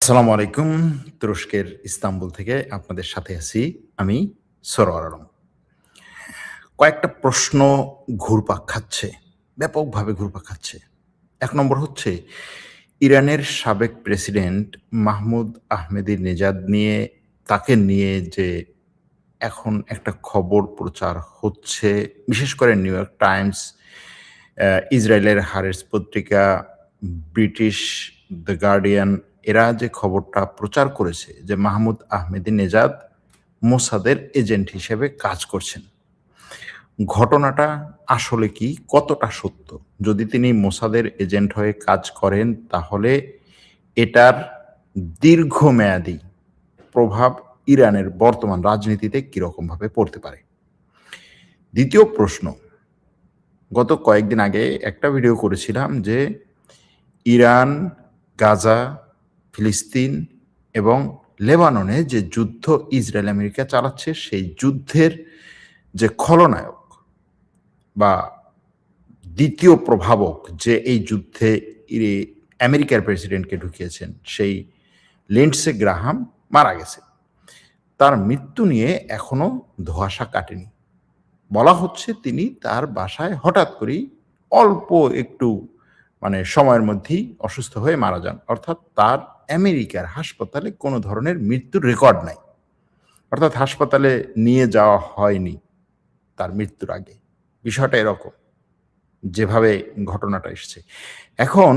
আসসালামু আলাইকুম। তুরস্কের ইস্তাম্বুল থেকে আপনাদের সাথে আছি আমি সরোয়ার আলম। কয়েকটা প্রশ্ন ঘুরপাক খাচ্ছে, ব্যাপকভাবে ঘুরপাক খাচ্ছে। ১ নম্বর হচ্ছে ইরানের সাবেক প্রেসিডেন্ট মাহমুদ আহমেদিনেজাদ তাকে নিয়ে যে এখন একটা খবর প্রচার হচ্ছে, বিশেষ করে নিউ ইয়র্ক টাইমস, ইসরায়েলের হারেস পত্রিকা, ব্রিটিশ দ্য গার্ডিয়ান এরা যে খবরটা প্রচার করেছে যে মাহমুদ আহমেদিনেজাদ মোসাদের এজেন্ট হিসেবে কাজ করছেন। ঘটনাটা আসলে কি? কতটা সত্য? যদি তিনি মোসাদের এজেন্ট হয়ে কাজ করেন তাহলে এটার দীর্ঘমেয়াদী প্রভাব ইরানের বর্তমান রাজনীতিতে কিরকমভাবে পড়তে পারে? দ্বিতীয় প্রশ্ন, গত কয়েকদিন আগে একটা ভিডিও করেছিলাম যে ইরান, গাজা, ফিলিস্তিন এবং লেবাননে যে যুদ্ধ ইসরায়েল আমেরিকা চালাচ্ছে সেই যুদ্ধের যে খলনায়ক বা দ্বিতীয় প্রভাবক যে এই যুদ্ধে আমেরিকার প্রেসিডেন্টকে ঢুকিয়েছেন সেই লিন্ডসে গ্রাহাম মারা গেছে। তার মৃত্যু নিয়ে এখনো ধোঁয়াশা কাটেনি। বলা হচ্ছে তিনি তার বাসায় হঠাৎ করেই অল্প একটু সময়ের মধ্যেই অসুস্থ হয়ে মারা যান। অর্থাৎ তার আমেরিকার হাসপাতালে কোনো ধরনের মৃত্যুর রেকর্ড নাই। অর্থাৎ হাসপাতালে নিয়ে যাওয়া হয়নি তার মৃত্যুর আগে। বিষয়টা এরকম, যেভাবে ঘটনাটা এসছে। এখন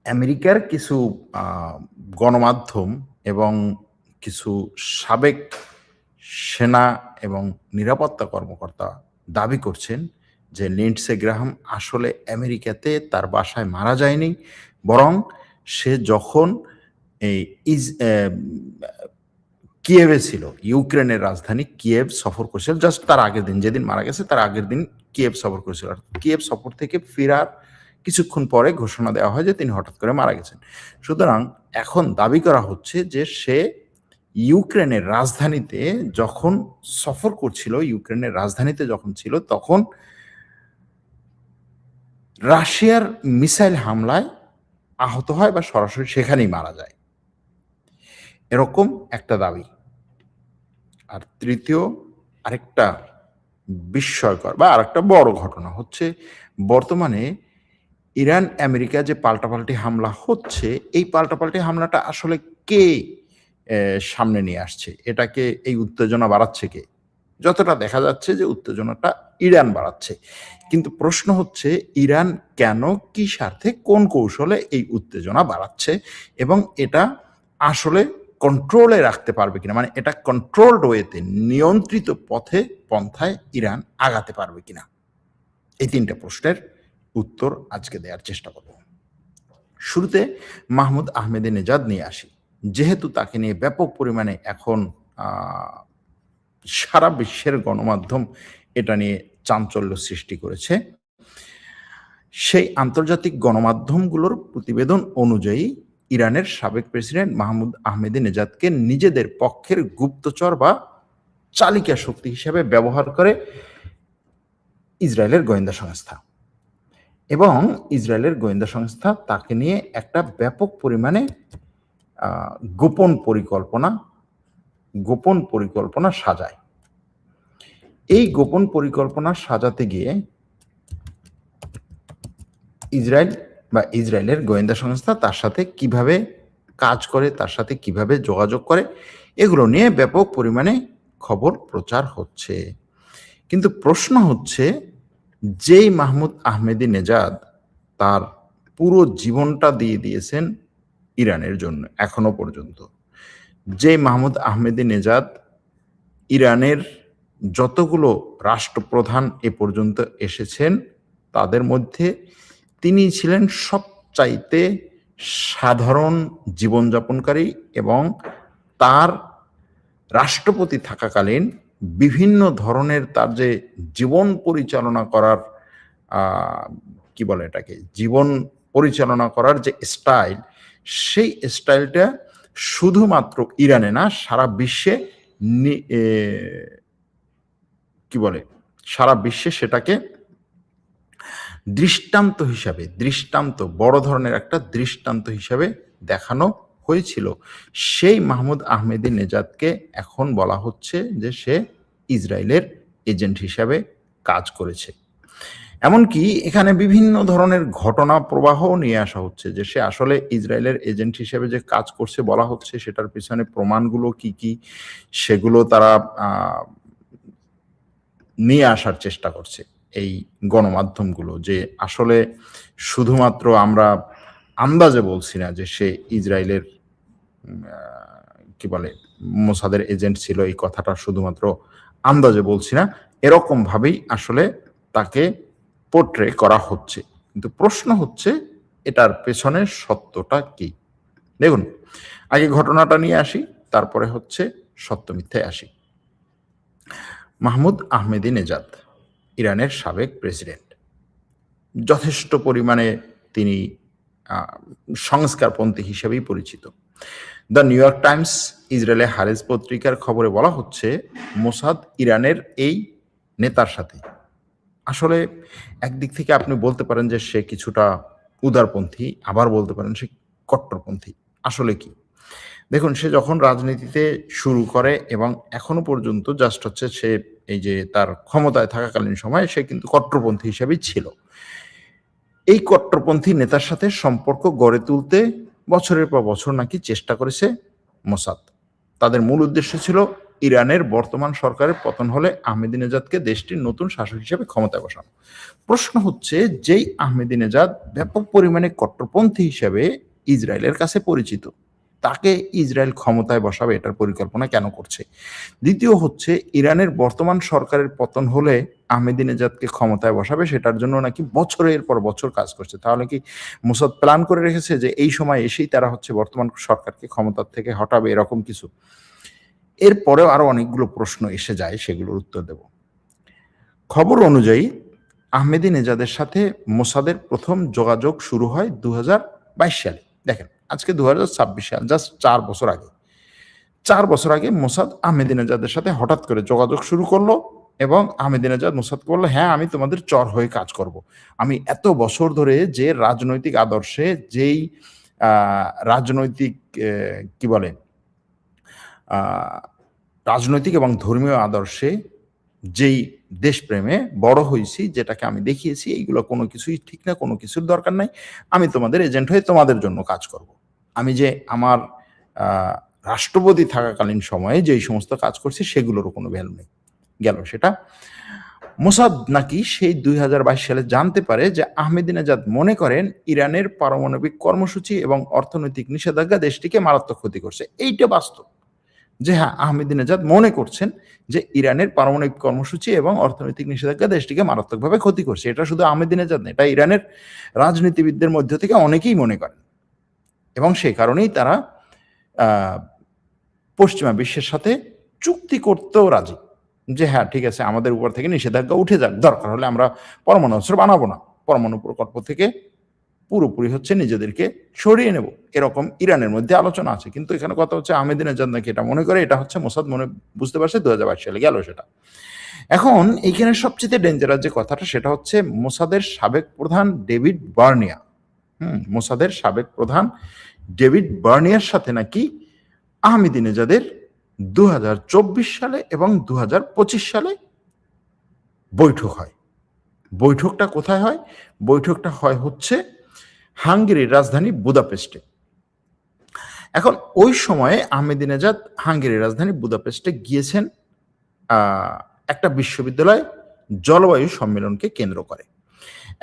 আমেরিকার কিছু আ গণমাধ্যম এবং কিছু সাবেক সেনা এবং নিরাপত্তা কর্মকর্তা দাবি করছেন যে লিন্ডসে গ্রাহাম আসলে আমেরিকাতে তার বাসায় মারা যায়নি। বরং সে যখন এই ইজ অ্যা কিয়েভে ছিল, ইউক্রেনের রাজধানী কিয়েভ সফর করেছিল জাস্ট তার আগের দিন, যেদিন মারা গেছে তার আগের দিন কিয়েভ সফর করেছিল। আর কিয়েভ সফর থেকে ফেরার কিছুক্ষণ পরে ঘোষণা দেওয়া হয় যে তিনি হঠাৎ করে মারা গেছেন। সুতরাং এখন দাবি করা হচ্ছে যে সে ইউক্রেনের রাজধানীতে যখন সফর করছিল, ইউক্রেনের রাজধানীতে যখন ছিল তখন রাশিয়ার মিসাইল হামলায় আহত হয় বা সরাসরি সেখানেই মারা যায়। এরকম একটা দাবি। আর তৃতীয় আরেকটা বিস্ময়কর বা আরেকটা বড় ঘটনা হচ্ছে বর্তমানে ইরান আমেরিকা যে পাল্টাপাল্টি হামলা হচ্ছে, এই পাল্টাপাল্টি হামলাটা আসলে কে সামনে নিয়ে আসছে? এটাকে এই উত্তেজনা বাড়াচ্ছে কে? যতটা দেখা যাচ্ছে যে উত্তেজনাটা ইরান বাড়াচ্ছে। কিন্তু প্রশ্ন হচ্ছে ইরান কেন, কি স্বার্থে, কোন কৌশলে এই উত্তেজনা বাড়াচ্ছে এবং এটা আসলে কন্ট্রোলে রাখতে পারবে কিনা? এটা কন্ট্রোলড ওয়েতে নিয়ন্ত্রিত পন্থায় ইরান আগাতে পারবে কিনা? এই ৩ টা প্রশ্নের উত্তর আজকে দেয়ার চেষ্টা করব। শুরুতে মাহমুদ আহমেদিনেজাদ নিয়ে আসি। যেহেতু তাকে নিয়ে ব্যাপক পরিমাণে এখন আ সারা বিশ্বের গণমাধ্যম এটা নিয়ে চাঞ্চল্য সৃষ্টি করেছে। সেই আন্তর্জাতিক গণমাধ্যমগুলোর প্রতিবেদন অনুযায়ী ইরানের সাবেক প্রেসিডেন্ট মাহমুদ আহমেদিনেজাদকে নিজেদের পক্ষের গুপ্তচর বা চালিকা শক্তি হিসেবে ব্যবহার করে ইসরায়েলের গোয়েন্দা সংস্থা। এবং ইসরায়েলের গোয়েন্দা সংস্থা তাকে নিয়ে একটা ব্যাপক পরিমাণে আ গোপন পরিকল্পনা সাজায়। এই গোপন পরিকল্পনা সাজাতে গিয়ে ইসরায়েলের গোয়েন্দা সংস্থা তার সাথে কিভাবে কাজ করে, তার সাথে কিভাবে যোগাযোগ করে, এগুলো নিয়ে ব্যাপক পরিমাণে খবর প্রচার হচ্ছে। কিন্তু প্রশ্ন হচ্ছে, যেই মাহমুদ আহমেদিনেজাদ তার পুরো জীবনটা দিয়ে দিয়েছেন ইরানের জন্য এখনো পর্যন্ত, যে মাহমুদ আহমেদিনেজাদ ইরানের যতগুলো রাষ্ট্রপ্রধান এ পর্যন্ত এসেছেন তাদের মধ্যে তিনি ছিলেন সবচাইতে সাধারণ জীবনযাপনকারী এবং তার রাষ্ট্রপতি থাকাকালীন বিভিন্ন ধরনের তার যে জীবন পরিচালনা করার আ কি বলে এটাকে? জীবন পরিচালনা করার যে স্টাইল, সেই স্টাইলটা শুধুমাত্র ইরানে না সারা বিশ্বে নি এ কি বলে? সারা বিশ্বে সেটাকে বড় ধরনের একটা দৃষ্টান্ত হিসাবে দেখানো হয়েছিল, সেই মাহমুদ আহমেদি নেজাদকে এখন বলা হচ্ছে যে সে ইসরায়েলের এজেন্ট হিসাবে কাজ করেছে। এমনকি এখানে বিভিন্ন ধরনের ঘটনা প্রবাহও নিয়ে আসা হচ্ছে যে সে আসলে ইসরায়েলের এজেন্ট হিসেবে যে কাজ করছে বলা হচ্ছে, সেটার পিছনে প্রমাণগুলো কি কি সেগুলো তারা নিয়ে আসার চেষ্টা করছে এই গণমাধ্যমগুলো, যে আসলে শুধুমাত্র আমরা আন্দাজে বলছি না যে সে ইসরায়েলের কি বলে মোসাদের এজেন্ট ছিল, এই কথাটা শুধুমাত্র আন্দাজে বলছি না, এরকম ভাবেই আসলে তাকে পোর্ট্রে করা হচ্ছে। কিন্তু প্রশ্ন হচ্ছে এটার পেছনে সত্যটা কি? দেখুন, আগে ঘটনাটা নিয়ে আসি, তারপরে হচ্ছে সত্য মিথ্যায় আসি। মাহমুদ আহমেদি নেজাদ ইরানের সাবেক প্রেসিডেন্ট, যথেষ্ট পরিমাণে তিনি সংস্কারপন্থী হিসেবেই পরিচিত। দ্য নিউ ইয়র্ক টাইমস, ইসরায়েলে হারেজ পত্রিকার খবরে বলা হচ্ছে মোসাদ ইরানের এই নেতার সাথে, আসলে একদিক থেকে আপনি বলতে পারেন যে সে কিছুটা উদারপন্থী, আবার বলতে পারেন সে কট্টরপন্থী। আসলে কি? দেখুন, সে যখন রাজনীতিতে শুরু করে এবং এখনো পর্যন্ত জাস্ট হচ্ছে সে এই যে তার ক্ষমতায় থাকাকালীন সময়ে সে কিন্তু কট্টরপন্থী হিসেবেই ছিল। এই কট্টরপন্থী নেতার সাথে সম্পর্ক গড়ে তুলতে বছরের পর বছর নাকি চেষ্টা করেছে মোসাদ। তাদের মূল উদ্দেশ্য ছিল ইরানের বর্তমান সরকারের পতন হলে আহমেদিনেজাদকে দেশটির নতুন শাসক হিসেবে ক্ষমতায় বসানো। প্রশ্ন হচ্ছে, যেই আহমেদিনেজাদ ব্যাপক পরিমাণে কট্টরপন্থী হিসেবে ইসরায়েলের কাছে পরিচিত, তাকে ইসরায়েল ক্ষমতায় বসাবে এটার পরিকল্পনা কেন করছে? দ্বিতীয় হচ্ছে, ইরানের বর্তমান সরকারের পতন হলে আহমেদিনেজাদকে ক্ষমতায় বসাবে, সেটার জন্য নাকি বছরের পর বছর কাজ করছে। তাহলে কি মোসাদ প্ল্যান করে রেখেছে যে এই সময় এসেই তারা হচ্ছে বর্তমান সরকারকে ক্ষমতার থেকে হটাবে, এরকম কিছু? এরপরেও আরো অনেকগুলো প্রশ্ন এসে যায়, সেগুলোর উত্তর দেব। খবর অনুযায়ী আহমেদিনেজাদের সাথে মোসাদের প্রথম যোগাযোগ শুরু হয় 2022 সালে। দেখেন, আজকে 2026 সাল, জাস্ট 4 বছর আগে। 4 বছর আগে মোসাদ আহমেদিনেজাদের সাথে হঠাৎ করে যোগাযোগ শুরু করলো এবং আহমেদিনেজাদ মোসাদকে বললো, হ্যাঁ আমি তোমাদের চর হয়ে কাজ করব। আমি এত বছর ধরে যে রাজনৈতিক আদর্শে, যেই রাজনৈতিক কি বলে রাজনৈতিক এবং ধর্মীয় আদর্শে, যেই দেশপ্রেমে বড় হয়েছি, যেটাকে আমি দেখিয়েছি, এইগুলো কোনো কিছুই ঠিক না, কোনো কিছুর দরকার নাই। আমি তোমাদের এজেন্ট হয়ে তোমাদের জন্য কাজ করব। আমি যে আমার রাষ্ট্রপতি থাকাকালীন সময়ে যেই সমস্ত কাজ করছি সেগুলোরও কোনো ভ্যালু নেই। গেল সেটা। মোসাদ নাকি সেই 2022 সালে জানতে পারে যে আহমেদিনেজাদ মনে করেন ইরানের পারমাণবিক কর্মসূচি এবং অর্থনৈতিক নিষেধাজ্ঞা দেশটিকে মারাত্মক ক্ষতি করছে। এইটা বাস্তব যে হ্যাঁ, আহমেদিনেজাদ মনে করছেন যে ইরানের পারমাণবিক কর্মসূচি এবং অর্থনৈতিক নিষেধাজ্ঞা দেশটিকে মারাত্মকভাবে ক্ষতি করছে। এটা শুধু আহমেদিনেজাদ না, এটা ইরানের রাজনীতিবিদদের মধ্য থেকে অনেকেই মনে করেন এবং সেই কারণেই তারা পশ্চিমা বিশ্বের সাথে চুক্তি করতেও রাজি যে হ্যাঁ ঠিক আছে, আমাদের উপর থেকে নিষেধাজ্ঞা উঠে যাক, দরকার হলে আমরা পরমাণু অস্ত্র বানাবো না, পরমাণু প্রকল্প থেকে পুরোপুরি হচ্ছে নিজেদেরকে সরিয়ে নেব, এরকম ইরানের মধ্যে আলোচনা আছে। কিন্তু এখানে কথা হচ্ছে আহমেদিনেজাদ নাকি এটা মনে করে, এটা হচ্ছে মোসাদ মনে বুঝতে পারছে 2022 সালে গেল সেটা। এখন এইখানে সবচেয়ে ডেঞ্জারাস যে কথাটা, সেটা হচ্ছে মোসাদের সাবেক প্রধান ডেভিড বার্নিয়া, মোসাদের সাবেক প্রধান ডেভিড বার্নিয়ার সাথে নাকি আহমেদিনেজাদের 2024 সালে এবং 2025 সালে বৈঠক হয়। বৈঠকটা কোথায় হয়? বৈঠকটা হয় হচ্ছে হাঙ্গেরির রাজধানী বুদাপেস্টে। এখন ওই সময়ে আহমেদিনেজাদ হাঙ্গেরির রাজধানী বুদাপেস্টে গিয়েছেন একটা বিশ্ববিদ্যালয় জলবায়ু সম্মেলনকে কেন্দ্র করে।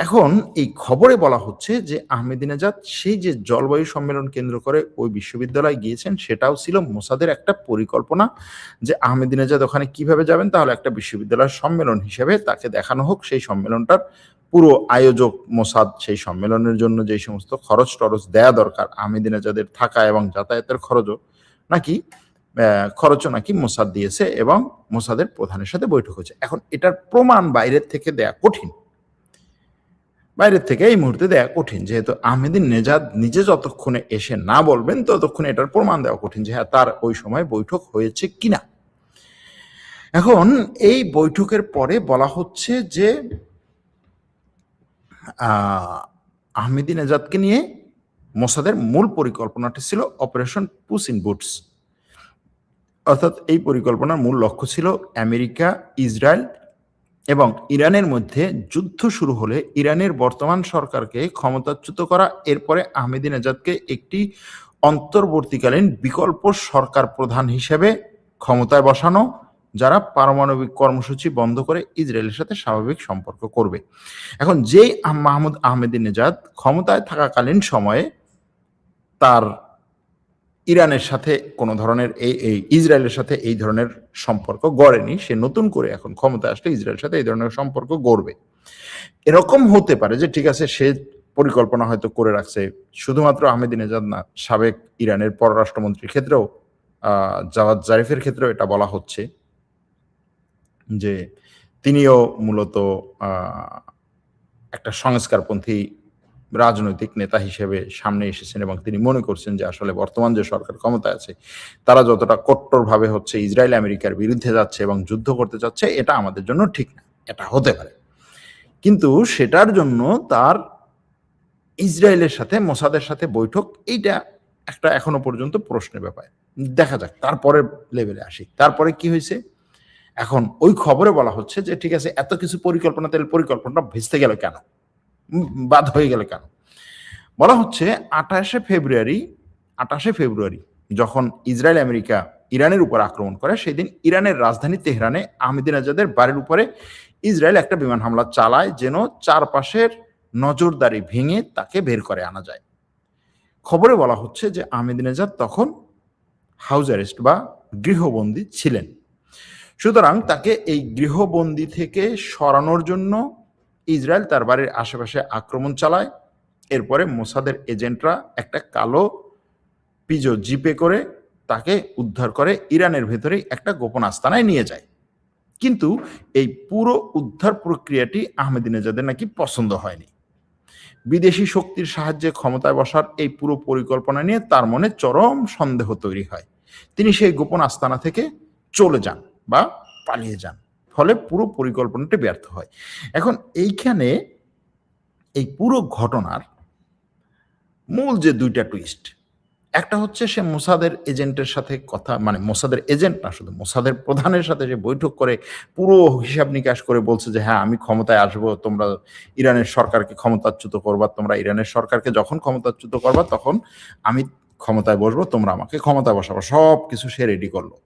এখন এই খবরে বলা হচ্ছে যে আহমেদিনেজাদ সেই যে জলবায়ু সম্মেলন কেন্দ্র করে ওই বিশ্ববিদ্যালয়ে গিয়েছেন, সেটাও ছিল মোসাদের একটা পরিকল্পনা যে আহমেদিনেজাদ ওখানে কিভাবে যাবেন, তাহলে একটা বিশ্ববিদ্যালয়ের সম্মেলন হিসেবে তাকে দেখানো হোক, সেই সম্মেলনটার পুরো আয়োজক মোসাদ, সেই সম্মেলনের জন্য যেই সমস্ত খরচ টরচ দেয়া দরকার, আহমেদিনেজাদের থাকা এবং যাতায়াতের খরচও নাকি মোসাদ দিয়েছে এবং মোসাদের প্রধানের সাথে বৈঠক হয়েছে। এখন এটার প্রমাণ বাইরের থেকে দেয়া কঠিন, বাইরের থেকে এই মুহূর্তে দেওয়া কঠিন, যেহেতু আহমেদিনেজাদ নিজে যতক্ষণে এসে না বলবেন ততক্ষণে এটার প্রমাণ দেওয়া কঠিন যে হ্যাঁ তার ওই সময় বৈঠক হয়েছে কিনা। এখন এই বৈঠকের পরে বলা হচ্ছে যে আহমেদিনেজাদকে নিয়ে মোসাদের মূল পরিকল্পনাটি ছিল অপারেশন পুস ইন বুটস, অর্থাৎ এই পরিকল্পনার মূল লক্ষ্য ছিল আমেরিকা, ইসরায়েল এবং ইরানের মধ্যে যুদ্ধ শুরু হলে ইরানের বর্তমান সরকারকে ক্ষমতাচ্যুত করা, এরপরে আহমেদিনেজাদকে একটি অন্তর্বর্তীকালীন বিকল্প সরকার প্রধান হিসেবে ক্ষমতায় বসানো, যারা পারমাণবিক কর্মসূচি বন্ধ করে ইসরায়েলের সাথে স্বাভাবিক সম্পর্ক করবে। এখন যেই মাহমুদ আহমেদিনেজাদ ক্ষমতায় থাকাকালীন সময়ে তার ইরানের সাথে কোনো ধরনের এই ইসরায়েলের সাথে এই ধরনের সম্পর্ক গড়েনি, সে নতুন করে এখন ক্ষমতায় আসলে ইসরায়েলের সাথে এই ধরনের সম্পর্ক গড়বে। এরকম হতে পারে যে ঠিক আছে, সে পরিকল্পনা হয়তো করে রাখছে, শুধুমাত্র আহমেদিনেজাদ না, সাবেক ইরানের পররাষ্ট্রমন্ত্রীর ক্ষেত্রেও জাওয়াদ জারিফের ক্ষেত্রেও এটা বলা হচ্ছে যে তিনিও মূলত একটা সংস্কারপন্থী রাজনৈতিক নেতা হিসেবে সামনে এসেছেন এবং তিনি মনে করছেন যে আসলে বর্তমান যে সরকার ক্ষমতায় আছে তারা যতটা কট্টরভাবে হচ্ছে ইসরায়েল আমেরিকার বিরুদ্ধে যাচ্ছে এবং যুদ্ধ করতে যাচ্ছে, এটা আমাদের জন্য ঠিক না। এটা হতে পারে, কিন্তু সেটার জন্য তার ইসরায়েলের সাথে মোসাদের সাথে বৈঠক, এইটা একটা এখনো পর্যন্ত প্রশ্নের ব্যাপার। দেখা যাক তারপরে লেভেলে আসি। তারপরে কি হয়েছে, এখন ওই খবরে বলা হচ্ছে যে ঠিক আছে, এত কিছু পরিকল্পনা, তাহলে পরিকল্পনাটা ভেস্তে গেল কেন, বাদ হয়ে গেল কেন? বলা হচ্ছে 28শে ফেব্রুয়ারি যখন ইসরায়েল আমেরিকা ইরানের উপর আক্রমণ করে, সেই দিন ইরানের রাজধানী তেহরানে আহমেদিনেজাদের বাড়ির উপরে ইসরায়েল একটা বিমান হামলা চালায়, যেন চারপাশের নজরদারি ভেঙে তাকে বের করে আনা যায়। খবরে বলা হচ্ছে যে আহমেদিনেজাদ তখন হাউস অ্যারেস্ট বা গৃহবন্দী ছিলেন। সুতরাং তাকে এই গৃহবন্দী থেকে সরানোর জন্য ইসরায়েল তার বাড়ির আশেপাশে আক্রমণ চালায়। এরপরে মোসাদের এজেন্টরা একটা কালো পিজো জিপে করে তাকে উদ্ধার করে ইরানের ভেতরেই একটা গোপন আস্তানায় নিয়ে যায়। কিন্তু এই পুরো উদ্ধার প্রক্রিয়াটি আহমেদিনেজাদের নাকি পছন্দ হয়নি। বিদেশি শক্তির সাহায্যে ক্ষমতায় বসার এই পুরো পরিকল্পনা নিয়ে তার মনে চরম সন্দেহ তৈরি হয়। তিনি সেই গোপন আস্তানা থেকে চলে যান বা পালিয়ে যান, ফলে পুরো পরিকল্পনাটি ব্যর্থ হয়। এখন এইখানে এই পুরো ঘটনার মূল যে দুইটা টুইস্ট, একটা হচ্ছে সে মোসাদের এজেন্টের সাথে কথা, মানে মোসাদের এজেন্ট না, শুধু মোসাদের প্রধানের সাথে যে বৈঠক করে পুরো হিসাব নিকাশ করে বলছে যে হ্যাঁ, আমি ক্ষমতায় আসবো, তোমরা ইরানের সরকারকে ক্ষমতাচ্যুত করবা, তোমরা ইরানের সরকারকে যখন ক্ষমতাচ্যুত করবা তখন আমি ক্ষমতায় বসবো, তোমরা আমাকে ক্ষমতায় বসাবো, সব কিছু সে রেডি করলো।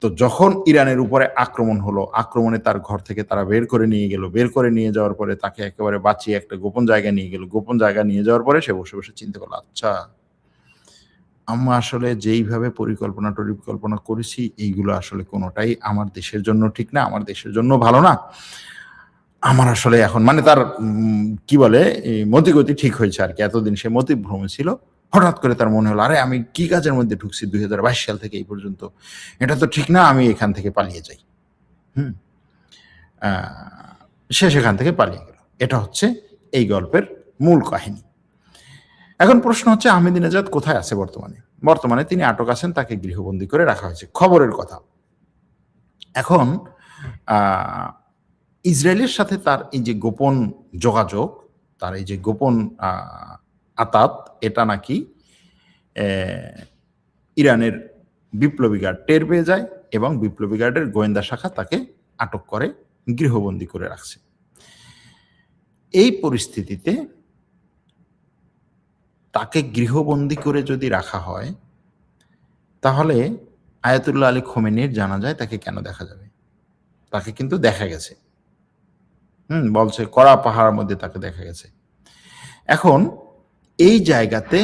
তো যখন ইরানের উপরে আক্রমণ হলো, আক্রমণে তার ঘর থেকে তারা বের করে নিয়ে গেল, বের করে নিয়ে যাওয়ার পরে তাকে একেবারে বাঁচিয়ে একটা গোপন জায়গায় নিয়ে গেল। গোপন জায়গায় নিয়ে যাওয়ার পরে সে বসে বসে চিন্তা করলো, আচ্ছা আমরা আসলে যেইভাবে পরিকল্পনা করেছি এইগুলো আসলে কোনোটাই আমার দেশের জন্য ঠিক না, আমার দেশের জন্য ভালো না। আমার আসলে এখন মানে তার কি বলে মতিগতি ঠিক হয়েছে আর কি। এতদিন সে মতিভ্রমে ছিল, হঠাৎ করে তার মনে হলো আরে আমি কি কাজের মধ্যে ঢুকছি 2022 সাল থেকে এই পর্যন্ত, এটা তো ঠিক না, আমি এখান থেকে পালিয়ে যাই। সে সেখান থেকে পালিয়ে গেল। এটা হচ্ছে এই গল্পের মূল কাহিনী। এখন প্রশ্ন হচ্ছে আহমেদিনেজাদ কোথায় আছে বর্তমানে তিনি আটক আছেন, তাকে গৃহবন্দী করে রাখা হয়েছে, খবরের কথা। এখন ইসরায়েলের সাথে তার এই যে গোপন যোগাযোগ, তার এই যে গোপন আতাত, এটা নাকি ইরানের বিপ্লবী গার্ড টের পেয়ে যায় এবং বিপ্লবী গার্ডের গোয়েন্দা শাখা তাকে আটক করে গৃহবন্দী করে রাখছে। এই পরিস্থিতিতে তাকে গৃহবন্দী করে যদি রাখা হয়, তাহলে আয়াতুল্লাহ আলী খোমেনির জানা যায় তাকে কেন দেখা যাবে? তাকে কিন্তু দেখা গেছে, বলছে কড়া পাহাড়ের মধ্যে তাকে দেখা গেছে। এখন এই জায়গাতে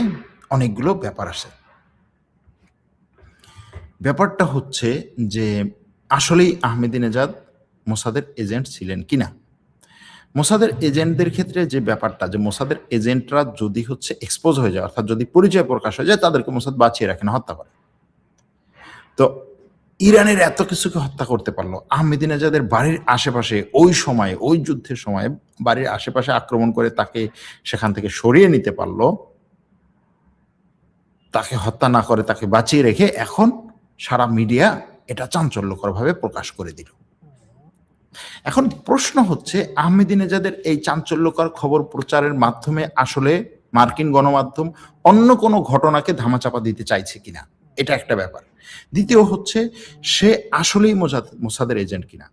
অনেকগুলো ব্যাপার আসে। ব্যাপারটা হচ্ছে যে আসলেই আহমেদিনেজাদ মোসাদের এজেন্ট ছিলেন কিনা। মোসাদের এজেন্টদের ক্ষেত্রে যে ব্যাপারটা, যে মোসাদের এজেন্টরা যদি হচ্ছে এক্সপোজ হয়ে যায়, অর্থাৎ যদি পরিচয় প্রকাশ হয়ে যায়, তাদেরকে মোসাদ বাঁচিয়ে রাখে না, হত্যা করে। তো ইরানের এত কিছুকে হত্যা করতে পারলো, আহমেদিনেজাদের বাড়ির আশেপাশে ওই সময়, ওই যুদ্ধের সময় বাড়ির আশেপাশে আক্রমণ করে তাকে সেখান থেকে সরিয়ে নিতে পারলো, তাকে হত্যা না করে তাকে বাঁচিয়ে রেখে এখন সারা মিডিয়া এটা চাঞ্চল্যকরভাবে প্রকাশ করে দিল। এখন প্রশ্ন হচ্ছে আহমেদিনেজাদের এই চাঞ্চল্যকর খবর প্রচারের মাধ্যমে আসলে মার্কিন গণমাধ্যম অন্য কোনো ঘটনাকে ধামাচাপা দিতে চাইছে কিনা, এটা একটা ব্যাপার। দ্বিতীয় হচ্ছে সে আসলেই মোসাদের এজেন্ট কিনা।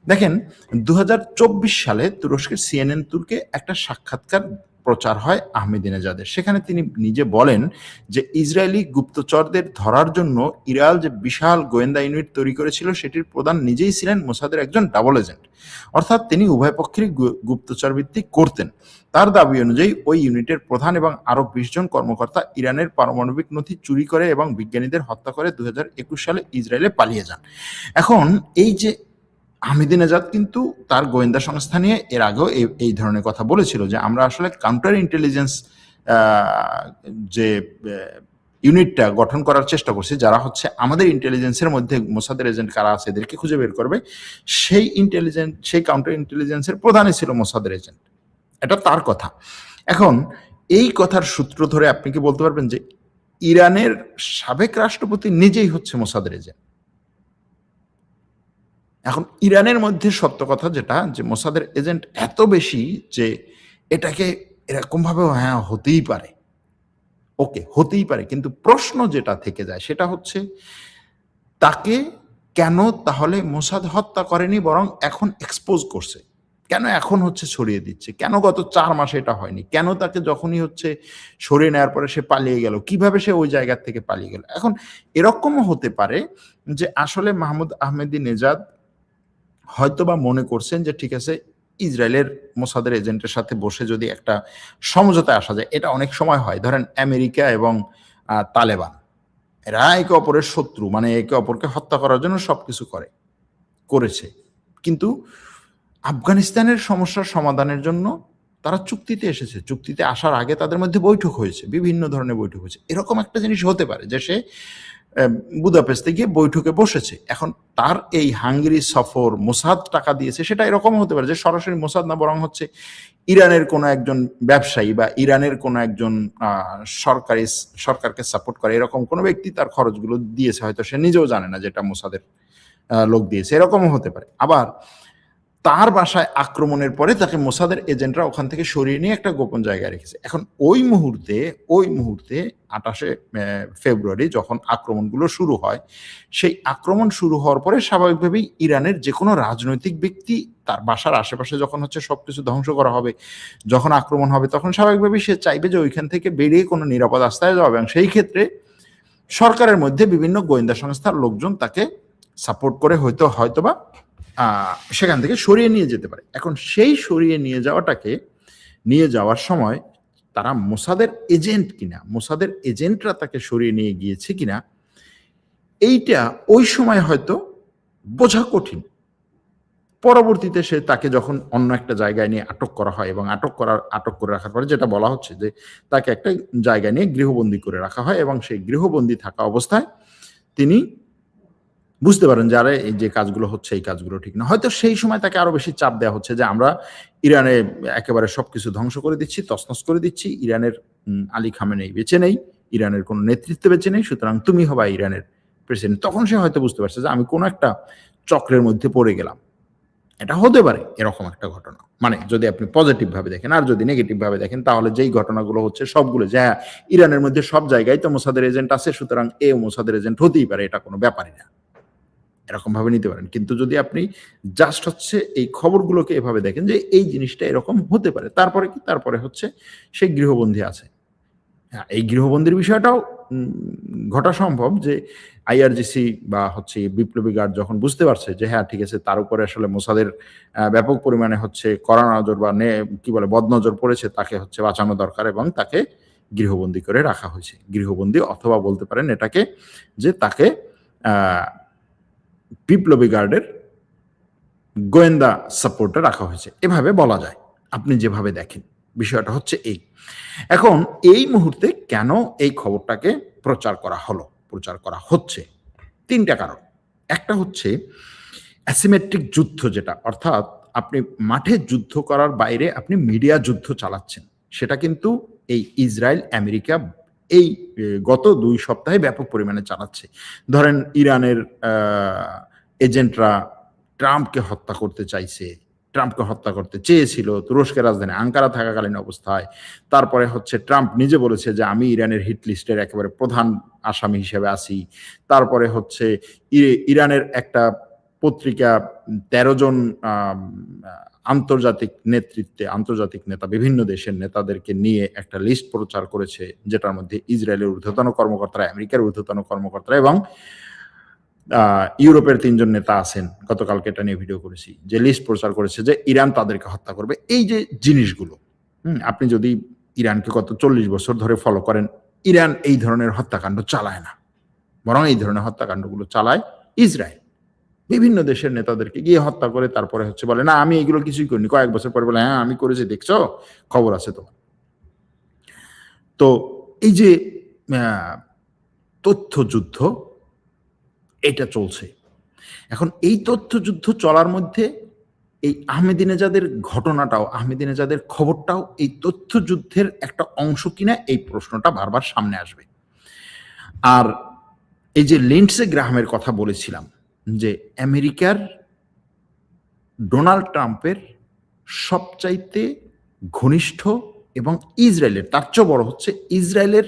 দেখেন ২০২৪ সালে তুরস্কের সিএনএন তুর্কে একটা সাক্ষাৎকার প্রচার হয় আহমেদিনেজাদের। সেখানে তিনি নিজে বলেন যে ইসরায়েলি গুপ্তচরদের ধরার জন্য ইরাল যে বিশাল গোয়েন্দা ইউনিট তৈরি করেছিল সেটির প্রধান নিজেই ছিলেন মোসাদের একজন ডাবল এজেন্ট, অর্থাৎ তিনি উভয় পক্ষেরই গুপ্তচর ভিত্তিক করতেন। তার দাবি অনুযায়ী ওই ইউনিটের প্রধান এবং আরো ২০ জন কর্মকর্তা ইরানের পারমাণবিক নথি চুরি করে এবং বিজ্ঞানীদের হত্যা করে ২০২১ সালে ইসরায়েলে পালিয়ে যান। এখন এই যে আহমেদিনেজাদ কিন্তু তার গোয়েন্দা সংস্থা নিয়ে এর আগেও এই ধরনের কথা বলেছিল যে আমরা আসলে কাউন্টার ইন্টেলিজেন্স যে ইউনিটটা গঠন করার চেষ্টা করছি, যারা হচ্ছে আমাদের ইন্টেলিজেন্সের মধ্যে মোসাদের এজেন্ট কারা আছে এদেরকে খুঁজে বের করবে, সেই কাউন্টার ইন্টেলিজেন্সের প্রধানই ছিল মোসাদের এজেন্ট। এটা তার কথা। এখন এই কথার সূত্র ধরে আপনি কি বলতে পারবেন যে ইরানের সাবেক রাষ্ট্রপতি নিজেই হচ্ছে মোসাদের এজেন্ট? এখন ইরানের মধ্যে সত্য কথা যেটা, যে মোসাদের এজেন্ট এত বেশি যে এটাকে এরকম ভাবে হ্যাঁ হতেই পারে, ওকে হতেই পারে, কিন্তু প্রশ্ন যেটা থেকে যায় সেটা হচ্ছে তাকে কেন তাহলে মোসাদ হত্যা করেনি, বরং এখন এক্সপোজ করছে, কেন এখন হচ্ছে ছড়িয়ে দিচ্ছে, কেন গত ৪ মাসে এটা হয়নি, কেন তাকে যখনই হচ্ছে সরিয়ে নেওয়ার পরে সে পালিয়ে গেল, কিভাবে সে ওই জায়গা থেকে পালিয়ে গেল। এখন এরকমও হতে পারে যে আসলে মাহমুদ আহমেদিনেজাদ হয়তোবা মনে করছেন যে ঠিক আছে ইসরায়েলের মোসাদের এজেন্টের সাথে বসে যদি একটা সমঝোতায় আসা যায়, এটা অনেক সময় হয়। ধরেন আমেরিকা এবং তালেবান এরা একে অপরের শত্রু, মানে একে অপরকে হত্যা করার জন্য সবকিছু করেছে, কিন্তু আফগানিস্তানের সমস্যার সমাধানের জন্য তারা চুক্তিতে এসেছে। চুক্তিতে আসার আগে তাদের মধ্যে বৈঠক হয়েছে, বিভিন্ন ধরনের বৈঠক হয়েছে। এরকম একটা জিনিস হতে পারে যে সে বুদাপেস্টে গিয়ে বৈঠকে বসেছে। এখন তার এই হাঙ্গেরি সফর মোসাদ টাকা দিয়েছে, সেটা এরকম হতে পারে যে সরাসরি মোসাদ না, বরং হচ্ছে ইরানের কোনো একজন ব্যবসায়ী বা ইরানের কোনো একজন সরকারকে সাপোর্ট করে এরকম কোনো ব্যক্তি তার খরচগুলো দিয়েছে, হয়তো সে নিজেও জানে না যেটা মোসাদের লোক দিয়েছে, এরকমও হতে পারে। আবার তার বাসায় আক্রমণের পরে তাকে মোসাদের এজেন্টরা ওখান থেকে সরিয়ে নিয়ে একটা গোপন জায়গায় রেখেছে। এখন ওই মুহূর্তে ২৮শে ফেব্রুয়ারি যখন আক্রমণগুলো শুরু হয়, সেই আক্রমণ শুরু হওয়ার পরে স্বাভাবিকভাবেই ইরানের যে কোনো রাজনৈতিক ব্যক্তি তার বাসার আশেপাশে যখন হচ্ছে সবকিছু ধ্বংস করা হবে, যখন আক্রমণ হবে, তখন স্বাভাবিকভাবেই সে চাইবে যে ওইখান থেকে বেরিয়ে কোনো নিরাপদ আস্থায় যাবে, এবং সেই ক্ষেত্রে সরকারের মধ্যে বিভিন্ন গোয়েন্দা সংস্থার লোকজন তাকে সাপোর্ট করে হয়তোবা সেখান থেকে সরিয়ে নিয়ে যেতে পারে। এখন সেই সরিয়ে নিয়ে যাওয়ার সময় তারা মোসাদের এজেন্ট কিনা, মোসাদের এজেন্টরা তাকে সরিয়ে নিয়ে গিয়েছে কিনা, এইটা ওই সময় হয়তো বোঝা কঠিন। পরবর্তীতে তাকে যখন অন্য একটা জায়গায় নিয়ে আটক করা হয়, এবং আটক করে রাখার পরে যেটা বলা হচ্ছে যে তাকে একটা জায়গায় নিয়ে গৃহবন্দী করে রাখা হয়, এবং সেই গৃহবন্দী থাকা অবস্থায় তিনি বুঝতে পারেন যে আরে এই যে কাজগুলো হচ্ছে এই কাজগুলো ঠিক না। হয়তো সেই সময় তাকে আরো বেশি চাপ দেওয়া হচ্ছে যে আমরা ইরানে একেবারে সবকিছু ধ্বংস করে দিচ্ছি, তছনছ করে দিচ্ছি, ইরানের আলী খামেনেই বেঁচে নেই, ইরানের কোনো নেতৃত্ব বেঁচে নেই, সুতরাং তুমি হবা ইরানের প্রেসিডেন্ট। তখন সে হয়তো বুঝতে পারছে যে আমি কোনো একটা চক্রের মধ্যে পড়ে গেলাম। এটা হতে পারে এরকম একটা ঘটনা, মানে যদি আপনি পজিটিভ ভাবে দেখেন। আর যদি নেগেটিভ ভাবে দেখেন তাহলে যেই ঘটনাগুলো হচ্ছে সবগুলো যে হ্যাঁ ইরানের মধ্যে সব জায়গায় তো মোসাদের এজেন্ট আছে, সুতরাং মোসাদের এজেন্ট হতেই পারে, এটা কোনো ব্যাপারই না, এরকম ভাবে নিতে পারেন। কিন্তু যদি আপনি জাস্ট হচ্ছে এই খবরগুলোকে এভাবে দেখেন যে এই জিনিসটা এরকম হতে পারে, তারপরে হচ্ছে সেই গৃহবন্দী আছে। হ্যাঁ, এই গৃহবন্দির বিষয়টাও ঘটা সম্ভব যে আইআরজিসি বা হচ্ছে বিপ্লবী গার্ড যখন বুঝতে পারছে যে হ্যাঁ ঠিক আছে তার উপরে আসলে মোসাদের ব্যাপক পরিমাণে হচ্ছে কড়া নজর বা কি বলে বদনজর পড়েছে, তাকে হচ্ছে বাঁচানো দরকার, এবং তাকে গৃহবন্দী করে রাখা হয়েছে। গৃহবন্দী অথবা বলতে পারেন এটাকে যে তাকে বিপ্লবী গার্ডের গোয়েন্দা সাপোর্টে রাখা হয়েছে, এভাবে বলা যায় আপনি যেভাবে দেখেন। বিষয়টা হচ্ছে এই, এখন এই মুহূর্তে কেন এই খবরটাকে প্রচার করা হচ্ছে, 3টা কারণ। একটা হচ্ছে অ্যাসিমেট্রিক যুদ্ধ, যেটা অর্থাৎ আপনি মাঠে যুদ্ধ করার বাইরে আপনি মিডিয়া যুদ্ধ চালাচ্ছেন, সেটা কিন্তু এই ইসরায়েল আমেরিকা এই গত 2 সপ্তাহে ব্যাপক পরিমাণে চালাচ্ছে। ধরেন ইরানের এজেন্টরা ট্রাম্পকে হত্যা করতে চাইছে, ট্রাম্পকে হত্যা করতে চেয়েছিল তুরস্কের রাজধানী আঙ্কারা থাকাকালীন অবস্থায়। তারপরে হচ্ছে ট্রাম্প নিজে বলেছে যে আমি ইরানের হিট লিস্টের একেবারে প্রধান আসামি হিসেবে আছি। তারপরে হচ্ছে ইরানের একটা পত্রিকা ১৩ জন আন্তর্জাতিক নেতৃত্বে, আন্তর্জাতিক নেতা, বিভিন্ন দেশের নেতাদেরকে নিয়ে একটা লিস্ট প্রচার করেছে, যেটার মধ্যে ইসরায়েলের ঊর্ধ্বতন কর্মকর্তারা, আমেরিকার ঊর্ধ্বতন কর্মকর্তারা এবং ইউরোপের ৩ জন নেতা আছেন। গতকালকে এটা নিয়ে ভিডিও করেছি, যে লিস্ট প্রচার করেছে যে ইরান তাদেরকে হত্যা করবে। এই যে জিনিসগুলো, আপনি যদি ইরানকে গত ৪০ বছর ধরে ফলো করেন, ইরান এই ধরনের হত্যাকাণ্ড চালায় না, বরং এই ধরনের হত্যাকাণ্ডগুলো চালায় ইসরায়েল। বিভিন্ন দেশের নেতাদেরকে গিয়ে হত্যা করে তারপরে হচ্ছে বলে না আমি এগুলো কিছুই করিনি, কয়েক বছর পরে বলে হ্যাঁ আমি করেছি, দেখছো, খবর আছে তোমার। তো এই যে তথ্যযুদ্ধ এটা চলছে এখন। এই তথ্যযুদ্ধ চলার মধ্যে এই আহমেদিনেজাদের ঘটনাটাও, আহমেদিনেজাদের খবরটাও এই তথ্যযুদ্ধের একটা অংশ কিনা, এই প্রশ্নটা বারবার সামনে আসবে। আর এই যে লিন্ডসে গ্রাহামের কথা বলেছিলাম, যে আমেরিকার ডোনাল্ড ট্রাম্পের সবচাইতে ঘনিষ্ঠ এবং ইসরায়েলের তার চেয়ে বড় হচ্ছে ইসরায়েলের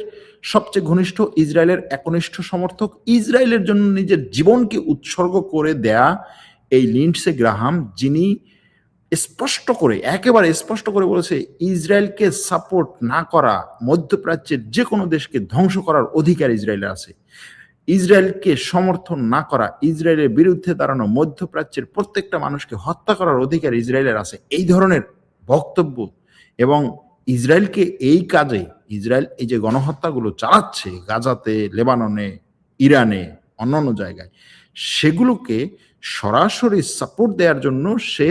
সবচেয়ে ঘনিষ্ঠ, ইসরায়েলের একনিষ্ঠ সমর্থক, ইসরায়েলের জন্য নিজের জীবনকে উৎসর্গ করে দেয়া এই লিন্ডসে গ্রাহাম, যিনি স্পষ্ট করে, একেবারে স্পষ্ট করে বলেছে ইসরায়েলকে সাপোর্ট না করা, মধ্যপ্রাচ্যের যে কোনো দেশকে ধ্বংস করার অধিকার ইসরায়েলের আছে। ইসরায়েলকে সমর্থন না করা, ইসরায়েলের বিরুদ্ধে দাঁড়ানো, মধ্যপ্রাচ্যের প্রত্যেকটা মানুষকে হত্যা করার অধিকার ইসরায়েলের আছে। এই ধরনের বক্তব্য এবং ইসরায়েলকে এই কাজে, ইসরায়েল এই যে গণহত্যাগুলো চালাচ্ছে গাজাতে, লেবাননে, ইরানে, অন্যান্য জায়গায়, সেগুলোকে সরাসরি সাপোর্ট দেওয়ার জন্য সে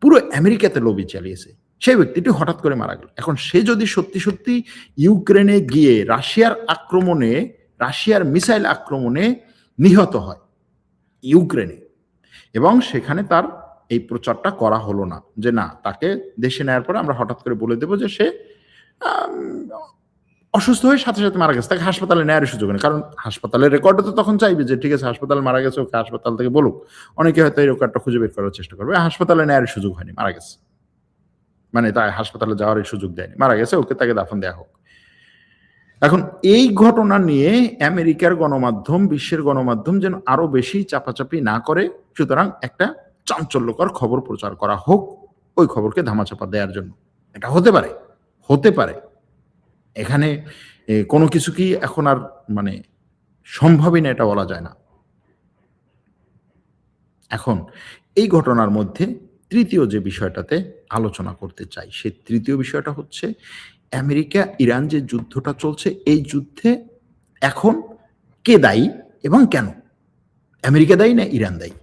পুরো আমেরিকাতে লবি চালিয়েছে। সেই ব্যক্তিটি হঠাৎ করে মারা গেল। এখন সে যদি সত্যি সত্যি ইউক্রেনে গিয়ে রাশিয়ার আক্রমণে, রাশিয়ার মিসাইল আক্রমণে নিহত হয় ইউক্রেনে, এবং সেখানে তার এই প্রচারটা করা হলো না, যে না তাকে দেশে নেওয়ার পরে আমরা হঠাৎ করে বলে দেবো যে সে অসুস্থ হয়ে সাথে সাথে মারা গেছে, তাকে হাসপাতালে নেওয়ার সুযোগ নেই। কারণ হাসপাতালের রেকর্ডে তো তখন চাইবে যে ঠিক আছে হাসপাতালে মারা গেছে, ওকে হাসপাতাল থেকে বলুক। অনেকে হয়তো এই রেকর্ডটা খুঁজে বের করার চেষ্টা করবে, হাসপাতালে নেওয়ার সুযোগ হয়নি, মারা গেছে, মানে তাই হাসপাতালে যাওয়ার সুযোগ দেয়নি, মারা গেছে, ওকে তাকে দাফন দেওয়া হোক। এখন এই ঘটনা নিয়ে আমেরিকার গণমাধ্যম, বিশ্বের গণমাধ্যম যেন আরো বেশি চাপাচাপি না করে, সুতরাং একটা চাঞ্চল্যকর খবর প্রচার করা হোক ওই খবরকে ধামাচাপা দেওয়ার জন্য। এটা হতে পারে, হতে পারে। এখানে কোনো কিছু কি এখন আর মানে সম্ভবই না, এটা বলা যায় না। এখন এই ঘটনার মধ্যে তৃতীয় যে বিষয়টাতে আলোচনা করতে চাই, সেই তৃতীয় বিষয়টা হচ্ছে আমেরিকা ইরান যে যুদ্ধটা চলছে, এই যুদ্ধে এখন কে দায়ী এবং কেন? আমেরিকা দায়ী না ইরান দায়ী?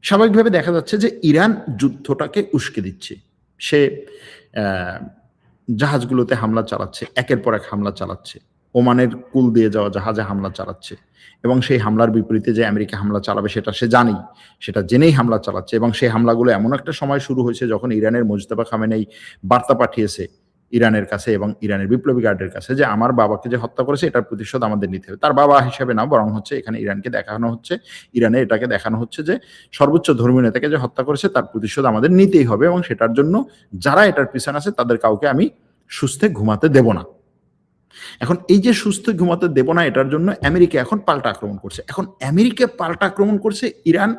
স্বাভাবিকভাবে দেখা যাচ্ছে যে ইরান যুদ্ধটাকে উস্কে দিচ্ছে। সে জাহাজগুলোতে হামলা চালাচ্ছে, একের পর এক হামলা চালাচ্ছে, ওমানের কুল দিয়ে যাওয়া জাহাজে হামলা চালাচ্ছে, এবং সেই হামলার বিপরীতে যে আমেরিকা হামলা চালাবে সেটা সে জানেই, সেটা জেনেই হামলা চালাচ্ছে। এবং সেই হামলাগুলো এমন একটা সময় শুরু হয়েছে যখন ইরানের মোজতাবা খামেনেই বার্তা পাঠিয়েছে ইরানের কাছে এবং ইরানের বিপ্লবী গার্ডের কাছে যে আমার বাবাকে যে হত্যা করেছে এটার প্রতিশোধ আমাদের নিতে হবে। তার বাবা হিসেবে না, বরং হচ্ছে এখানে ইরানকে দেখানো হচ্ছে, ইরানে এটাকে দেখানো হচ্ছে যে সর্বোচ্চ ধর্মীয় নেতাকে যে হত্যা করেছে তার প্রতিশোধ আমাদের নিতেই হবে, এবং সেটার জন্য যারা এটার পিছনে আছে তাদের কাউকে আমি সুস্থে ঘুমাতে দেব না। এখন এই যে সুস্থ ঘুমাতে দেব না, এটার জন্য আমেরিকা এখন পাল্টা আক্রমণ করছে। এখন আমেরিকা পাল্টা আক্রমণ করছে, ইরান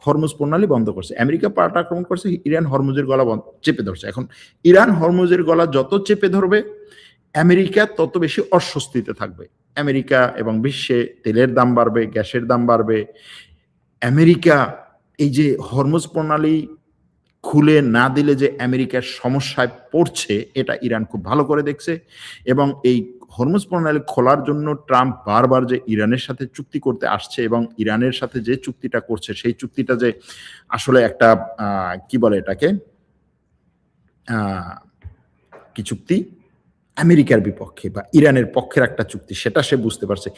হরমুজ প্রণালী বন্ধ করছে। আমেরিকা পাল্টা আক্রমণ করছে, ইরান হরমুজের গলা চেপে ধরছে। এখন ইরান হরমুজের গলা যত চেপে ধরবে আমেরিকা তত বেশি অস্বস্তিতে থাকবে। আমেরিকা এবং বিশ্বে তেলের দাম বাড়বে, গ্যাসের দাম বাড়বে। আমেরিকা এই যে হরমুজ প্রণালী খুলে না দিলে যে আমেরিকার সমস্যায় পড়ছে, এটা ইরান খুব ভালো করে দেখছে। এবং এই হরমুজ প্রণালী খোলার জন্য ট্রাম্প বারবার যে ইরানের সাথে চুক্তি করতে আসছে, এবং ইরানের সাথে যে চুক্তিটা করছে সেই চুক্তিটা যে আসলে একটা কি বলে এটাকে, কি চুক্তি, আমেরিকার বিপক্ষে বা ইরানের পক্ষের একটা চুক্তি, সেটা সে বুঝতে পারছে।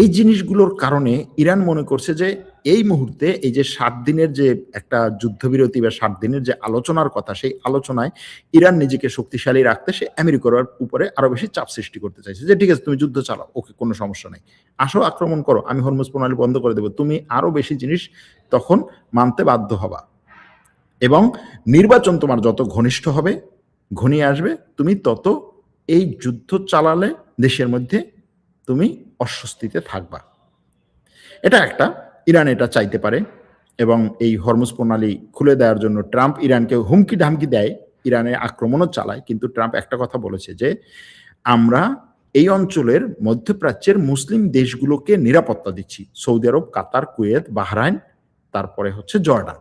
এই জিনিসগুলোর কারণে ইরান মনে করছে যে এই মুহূর্তে এই যে 60 দিনের যে একটা যুদ্ধবিরতি বা 60 দিনের যে আলোচনার কথা, সেই আলোচনায় ইরান নিজেকে শক্তিশালী রাখতে সে আমেরিকার উপরে আরো বেশি চাপ সৃষ্টি করতে চাইছে, যে ঠিক আছে তুমি যুদ্ধ চালাও, ওকে কোনো সমস্যা নেই, আসো আক্রমণ করো, আমি হরমুজ প্রণালী বন্ধ করে দেবো, তুমি আরো বেশি জিনিস তখন মানতে বাধ্য হবা। এবং নির্বাচন তোমার যত ঘনিষ্ঠ হবে, ঘনিয়ে আসবে, তুমি তত এই যুদ্ধ চালালে দেশের মধ্যে তুমি অস্বস্তিতে থাকবা। এটা একটা, ইরান এটা চাইতে পারে এবং এই হরমুজ প্রণালী খুলে দেওয়ার জন্য ট্রাম্প ইরানকে হুমকি ধামকি দেয়, ইরানে আক্রমণও চালায়, কিন্তু ট্রাম্প একটা কথা বলেছে যে আমরা এই অঞ্চলের মধ্যপ্রাচ্যের মুসলিম দেশগুলোকে নিরাপত্তা দিচ্ছি, সৌদি আরব, কাতার, কুয়েত, বাহরাইন, তারপরে হচ্ছে জর্ডান,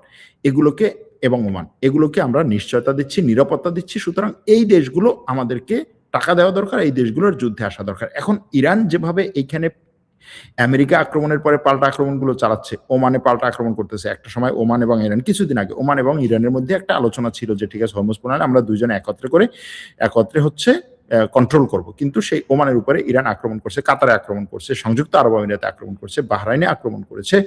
এগুলোকে এবং ওমান, এগুলোকে আমরা নিশ্চয়তা দিচ্ছি, নিরাপত্তা দিচ্ছি। সুতরাং এই দেশগুলো আমাদেরকে টাকা দেওয়া দরকার, এই দেশগুলোর যুদ্ধে আসা দরকার। এখন ইরান যেভাবে এইখানে আমেরিকা আক্রমণের পরে পাল্টা আক্রমণগুলো চালাচ্ছে, ওমানে পাল্টা আক্রমণ করতেছে, একটা সময় ওমান এবং ইরান, কিছুদিন আগে ওমান এবং ইরানের মধ্যে একটা আলোচনা ছিল যে ঠিক আছে হরমুজ প্রণালী আমরা দুইজনে একত্রে হচ্ছে কন্ট্রোল করব, কিন্তু সেই ওমানের উপরে ইরান আক্রমণ করছে, কাতারে আক্রমণ করছে, সংযুক্ত আরব আমিরাতে আক্রমণ করছে, বাহরাইনে আক্রমণ করেছে,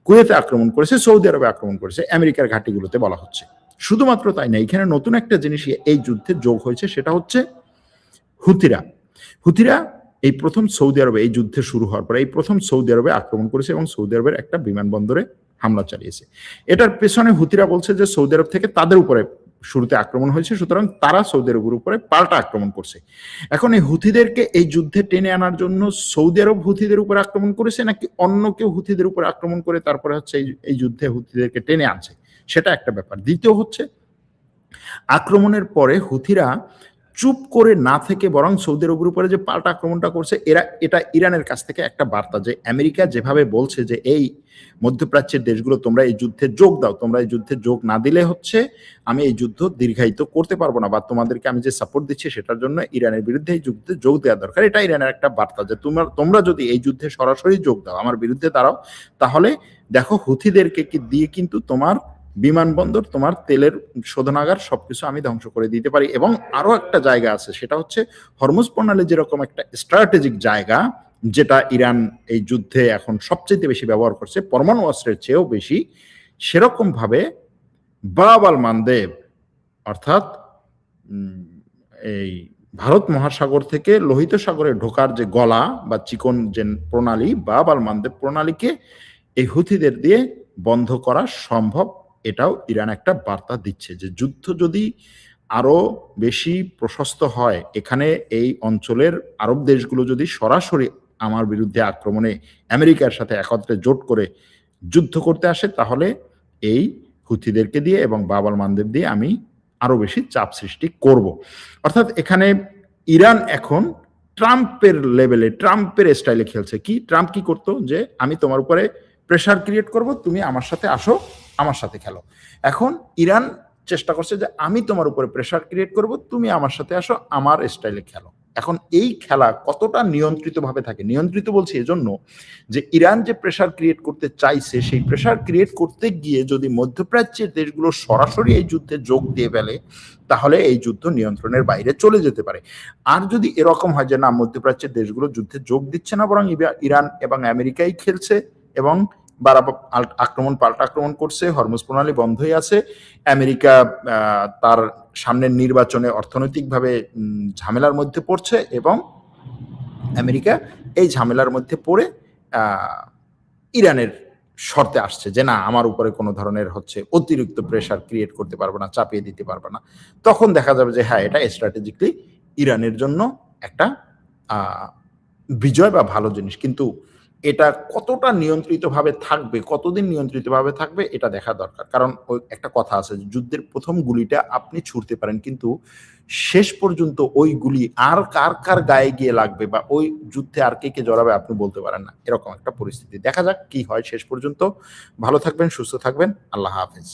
কুয়েতে আক্রমণ করেছে, সৌদি আরবে আক্রমণ করেছে, আমেরিকার ঘাঁটিগুলোতে বলা হচ্ছে। শুধুমাত্র তাই না, এখানে নতুন একটা জিনিস এই যুদ্ধে যোগ হয়েছে, সেটা হচ্ছে হুথিরা এই প্রথম সৌদি আরবে, এই যুদ্ধে শুরু হওয়ার পরে এই প্রথম সৌদি আরবে আক্রমণ করেছে এবং সৌদি আরবের একটা বিমানবন্দরে হামলা চালিয়েছে। এটার পেছনে হুথিরা বলছে যে সৌদি আরব থেকে তাদের উপরে শুরুতে আক্রমণ হয়েছে, সুতরাং তারা সৌদি আরবের উপরে পাল্টা আক্রমণ করছে। এখন এই হুথিদেরকে এই যুদ্ধে টেনে আনার জন্য সৌদি আরব হুথিদের উপরে আক্রমণ করেছে, নাকি অন্য কেউ হুথিদের উপরে আক্রমণ করে তারপরে হচ্ছে এই যুদ্ধে হুথিদেরকে টেনে আনছে, সেটা একটা ব্যাপার। দ্বিতীয় হচ্ছে আক্রমণের পরে হুথিরা চুপ করে না থেকে বরং সৌদি আরবের উপরে যে পাল্টা আক্রমণটা করছে, এটা ইরানের কাছ থেকে একটা বার্তা যে আমেরিকা যেভাবে বলছে যে এই মধ্যপ্রাচ্যের দেশগুলো তোমরা এই যুদ্ধে যোগ দাও, তোমরা এই যুদ্ধে যোগ না দিলে হচ্ছে আমি এই যুদ্ধ দীর্ঘায়িত করতে পারবো না, বা তোমাদেরকে আমি যে সাপোর্ট দিচ্ছি সেটার জন্য ইরানের বিরুদ্ধে এই যুদ্ধে যোগ দেওয়া দরকার। এটা ইরানের একটা বার্তা যে তোমরা যদি এই যুদ্ধে সরাসরি যোগ দাও, আমার বিরুদ্ধে দাঁড়াও, তাহলে দেখো হুথিদেরকে দিয়ে কিন্তু তোমার বিমানবন্দর, তোমার তেলের শোধনাগার সবকিছু আমি ধ্বংস করে দিতে পারি। এবং আরো একটা জায়গা আছে, সেটা হচ্ছে হরমুজ প্রণালী যেরকম একটা স্ট্র্যাটেজিক জায়গা, যেটা ইরান এই যুদ্ধে এখন সবচেয়ে বেশি ব্যবহার করছে, পরমাণু অস্ত্রের চেয়েও বেশি, সেরকম ভাবে বাব আল মানদেব, অর্থাৎ এই ভারত মহাসাগর থেকে লোহিত সাগরে ঢোকার যে গলা বা চিকন যে প্রণালী, বাব আল মানদেব প্রণালীকে এই হুথিদের দিয়ে বন্ধ করা সম্ভব। এটাও ইরান একটা বার্তা দিচ্ছে যে যুদ্ধ যদি আরো বেশি প্রশস্ত হয়, এখানে এই অঞ্চলের আরব দেশগুলো যদি সরাসরি আমার বিরুদ্ধে আক্রমণে আমেরিকার সাথে একত্রে জোট করে যুদ্ধ করতে আসে, তাহলে এই হুথিদেরকে দিয়ে এবং বাব আল মানদেব দিয়ে আমি আরো বেশি চাপ সৃষ্টি করব। অর্থাৎ এখানে ইরান এখন ট্রাম্পের লেভেলে, ট্রাম্পের স্টাইলে খেলছে। কি ট্রাম্প কি করতো, যে আমি তোমার উপরে প্রেশার ক্রিয়েট করব, তুমি আমার সাথে আসো, আমার সাথে খেলো। এখন ইরান চেষ্টা করছে যে আমি তোমার উপরে প্রেশার ক্রিয়েট করব, তুমি আমার সাথে আসো, আমার স্টাইলে খেলো। এখন এই খেলা কতটা নিয়ন্ত্রিত ভাবে থাকে, নিয়ন্ত্রিত বলছি এজন্য যে ইরান যে প্রেশার ক্রিয়েট করতে চাইছে, সেই প্রেশার ক্রিয়েট করতে গিয়ে যদি মধ্যপ্রাচ্যের দেশগুলো সরাসরি এই যুদ্ধে যোগ দিয়ে ফেলে, তাহলে এই যুদ্ধ নিয়ন্ত্রণের বাইরে চলে যেতে পারে। আর যদি এরকম হয় যে না, মধ্যপ্রাচ্যের দেশগুলো যুদ্ধে যোগ দিচ্ছে না, বরং ইরান এবং আমেরিকাই খেলছে এবং পাল্টা আক্রমণ করছে, হরমুজ প্রণালী বন্ধই আছে, আমেরিকা তার সামনের নির্বাচনে অর্থনৈতিকভাবে ঝামেলার মধ্যে পড়ছে, এবং আমেরিকা এই ঝামেলার মধ্যে পড়ে ইরানের শর্তে আসছে যে না, আমার উপরে কোনো ধরনের হচ্ছে অতিরিক্ত প্রেশার ক্রিয়েট করতে পারবে না, চাপিয়ে দিতে পারবে না, তখন দেখা যাবে যে হ্যাঁ, এটা স্ট্র্যাটেজিক্যালি ইরানের জন্য একটা বিজয় বা ভালো জিনিস। কিন্তু এটা কতটা নিয়ন্ত্রিতভাবে থাকবে, কতদিন নিয়ন্ত্রিতভাবে থাকবে, এটা দেখা দরকার। কারণ ওই একটা কথা আছে, যুদ্ধের প্রথম গুলিটা আপনি ছুড়তে পারেন, কিন্তু শেষ পর্যন্ত ওই গুলি আর কার গায়ে গিয়ে লাগবে বা ওই যুদ্ধে আর কে জড়াবে আপনি বলতে পারেন না। এরকম একটা পরিস্থিতি। দেখা যাক কি হয় শেষ পর্যন্ত। ভালো থাকবেন, সুস্থ থাকবেন। আল্লাহ হাফেজ।